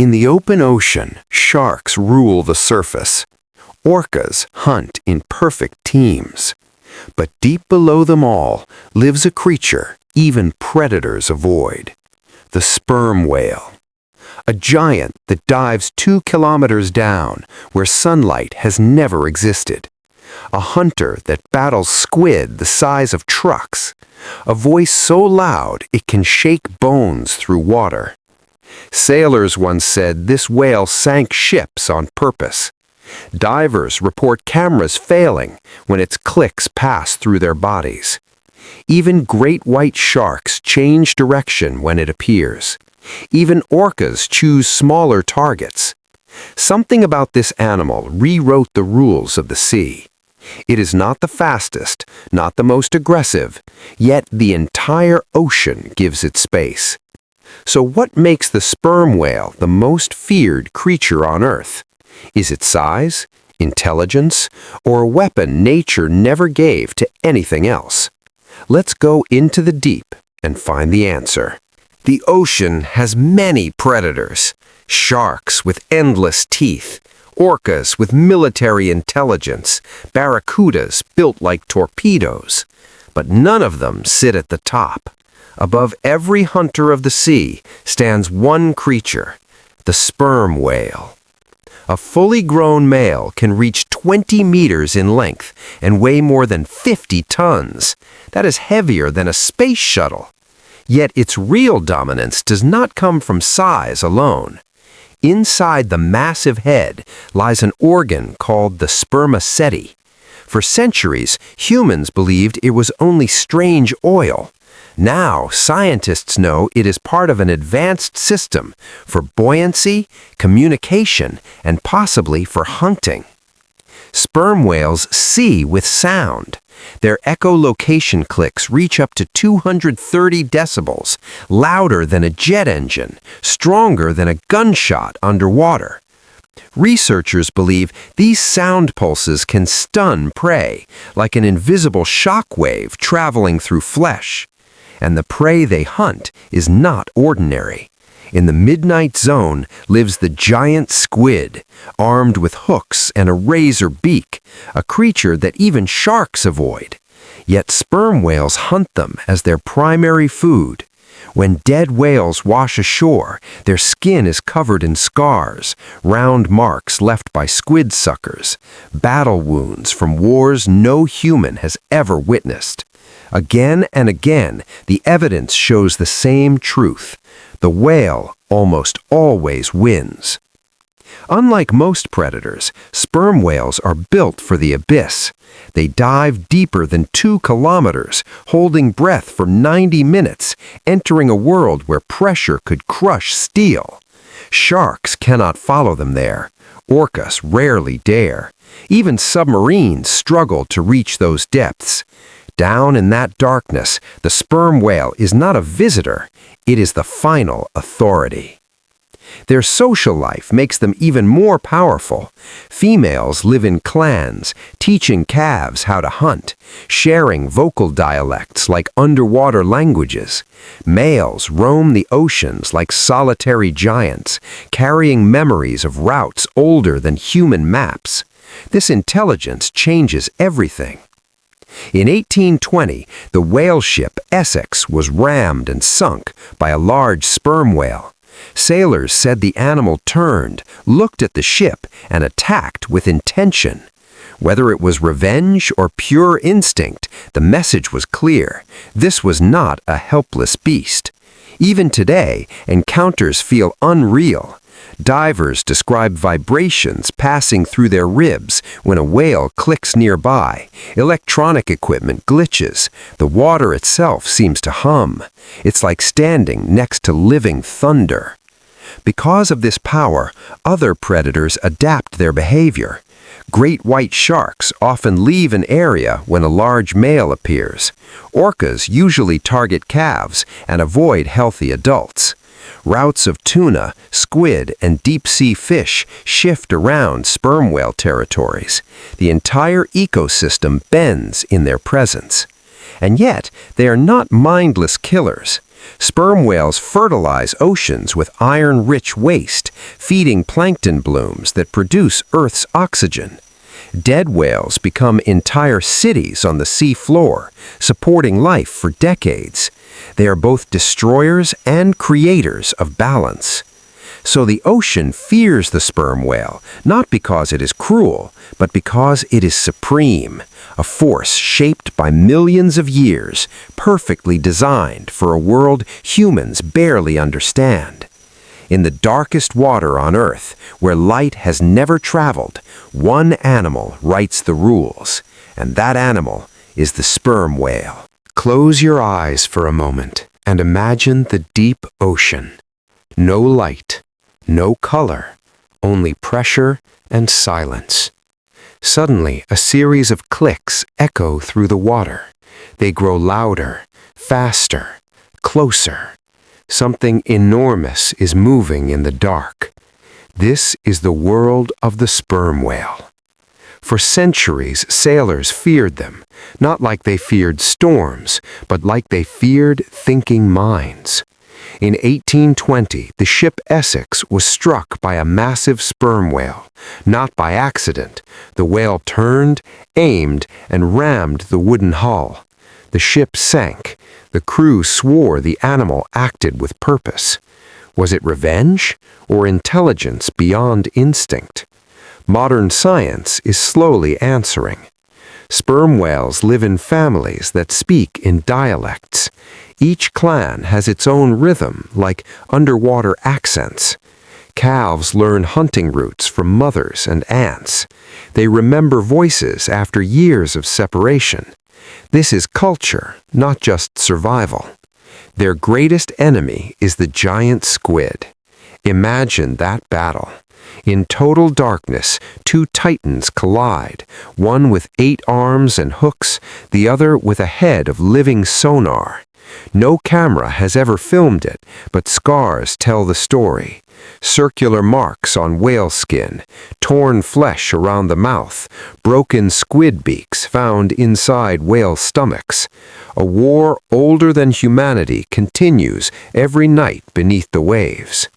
In the open ocean, sharks rule the surface. Orcas hunt in perfect teams. But deep below them all lives a creature even predators avoid. The sperm whale. A giant that dives 2 kilometers down where sunlight has never existed. A hunter that battles squid the size of trucks. A voice so loud it can shake bones through water. Sailors once said this whale sank ships on purpose. Divers report cameras failing when its clicks pass through their bodies. Even great white sharks change direction when it appears. Even orcas choose smaller targets. Something about this animal rewrote the rules of the sea. It is not the fastest, not the most aggressive, yet the entire ocean gives it space. So what makes the sperm whale the most feared creature on Earth? Is it size, intelligence, or a weapon nature never gave to anything else? Let's go into the deep and find the answer. The ocean has many predators. Sharks with endless teeth, orcas with military intelligence, barracudas built like torpedoes. But none of them sit at the top. Above every hunter of the sea stands one creature, the sperm whale. A fully grown male can reach 20 meters in length and weigh more than 50 tons. That is heavier than a space shuttle. Yet its real dominance does not come from size alone. Inside the massive head lies an organ called the spermaceti. For centuries, humans believed it was only strange oil. Now, scientists know it is part of an advanced system for buoyancy, communication, and possibly for hunting. Sperm whales see with sound. Their echolocation clicks reach up to 230 decibels, louder than a jet engine, stronger than a gunshot underwater. Researchers believe these sound pulses can stun prey, like an invisible shock wave traveling through flesh. And the prey they hunt is not ordinary. In the midnight zone lives the giant squid, armed with hooks and a razor beak, a creature that even sharks avoid. Yet sperm whales hunt them as their primary food. When dead whales wash ashore, their skin is covered in scars, round marks left by squid suckers, battle wounds from wars no human has ever witnessed. Again and again, the evidence shows the same truth. The whale almost always wins. Unlike most predators, sperm whales are built for the abyss. They dive deeper than 2 kilometers, holding breath for 90 minutes, entering a world where pressure could crush steel. Sharks cannot follow them there. Orcas rarely dare. Even submarines struggle to reach those depths. Down in that darkness, the sperm whale is not a visitor, it is the final authority. Their social life makes them even more powerful. Females live in clans, teaching calves how to hunt, sharing vocal dialects like underwater languages. Males roam the oceans like solitary giants, carrying memories of routes older than human maps. This intelligence changes everything. In 1820, the whale ship Essex was rammed and sunk by a large sperm whale. Sailors said the animal turned, looked at the ship, and attacked with intention. Whether it was revenge or pure instinct, the message was clear. This was not a helpless beast. Even today, encounters feel unreal. Divers describe vibrations passing through their ribs when a whale clicks nearby. Electronic equipment glitches. The water itself seems to hum. It's like standing next to living thunder. Because of this power, other predators adapt their behavior. Great white sharks often leave an area when a large male appears. Orcas usually target calves and avoid healthy adults. Routes of tuna, squid, and deep-sea fish shift around sperm whale territories. The entire ecosystem bends in their presence. And yet, they are not mindless killers. Sperm whales fertilize oceans with iron-rich waste, feeding plankton blooms that produce Earth's oxygen. Dead whales become entire cities on the sea floor, supporting life for decades. They are both destroyers and creators of balance. So the ocean fears the sperm whale, not because it is cruel, but because it is supreme, a force shaped by millions of years, perfectly designed for a world humans barely understand. In the darkest water on Earth, where light has never traveled, one animal writes the rules, and that animal is the sperm whale. Close your eyes for a moment and imagine the deep ocean. No light, no color, only pressure and silence. Suddenly, a series of clicks echo through the water. They grow louder, faster, closer. Something enormous is moving in the dark. This is the world of the sperm whale. For centuries, sailors feared them, not like they feared storms, but like they feared thinking minds. In 1820, the ship Essex was struck by a massive sperm whale. Not by accident. The whale turned, aimed, and rammed the wooden hull. The ship sank. The crew swore the animal acted with purpose. Was it revenge or intelligence beyond instinct? Modern science is slowly answering. Sperm whales live in families that speak in dialects. Each clan has its own rhythm, like underwater accents. Calves learn hunting routes from mothers and aunts. They remember voices after years of separation. This is culture, not just survival. Their greatest enemy is the giant squid. Imagine that battle. In total darkness, two titans collide, one with 8 arms and hooks, the other with a head of living sonar. No camera has ever filmed it, but scars tell the story. Circular marks on whale skin, torn flesh around the mouth, broken squid beaks found inside whale stomachs. A war older than humanity continues every night beneath the waves.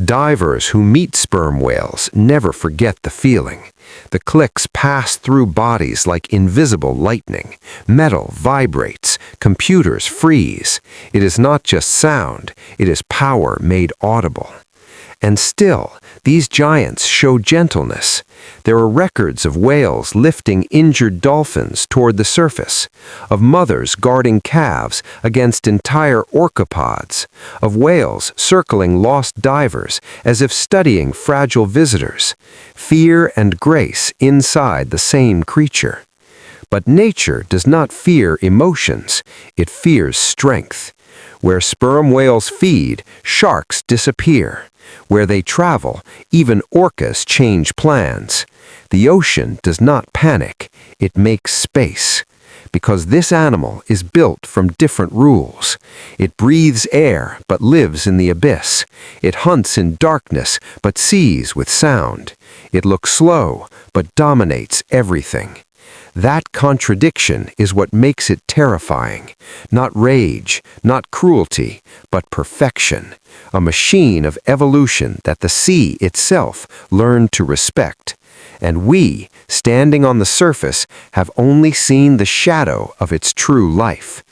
Divers who meet sperm whales never forget the feeling. The clicks pass through bodies like invisible lightning. Metal vibrates, computers freeze. It is not just sound, it is power made audible. And still, these giants show gentleness. There are records of whales lifting injured dolphins toward the surface, of mothers guarding calves against entire orcapods, of whales circling lost divers as if studying fragile visitors, fear and grace inside the same creature. But nature does not fear emotions, it fears strength. Where sperm whales feed, sharks disappear. Where they travel, even orcas change plans. The ocean does not panic, it makes space. Because this animal is built from different rules. It breathes air but lives in the abyss. It hunts in darkness but sees with sound. It looks slow but dominates everything. That contradiction is what makes it terrifying. Not rage, not cruelty, but perfection. A machine of evolution that the sea itself learned to respect. And we, standing on the surface, have only seen the shadow of its true life.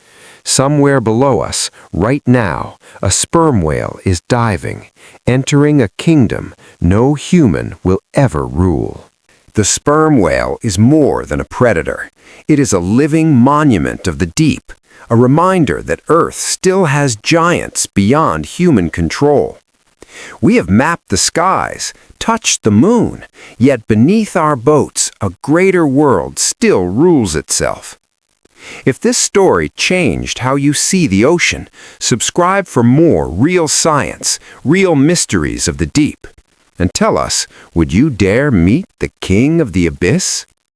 Somewhere below us, right now, a sperm whale is diving, entering a kingdom no human will ever rule. The sperm whale is more than a predator. It is a living monument of the deep, a reminder that Earth still has giants beyond human control. We have mapped the skies, touched the moon, yet beneath our boats, a greater world still rules itself. If this story changed how you see the ocean, subscribe for more real science, real mysteries of the deep. And tell us, would you dare meet the king of the abyss?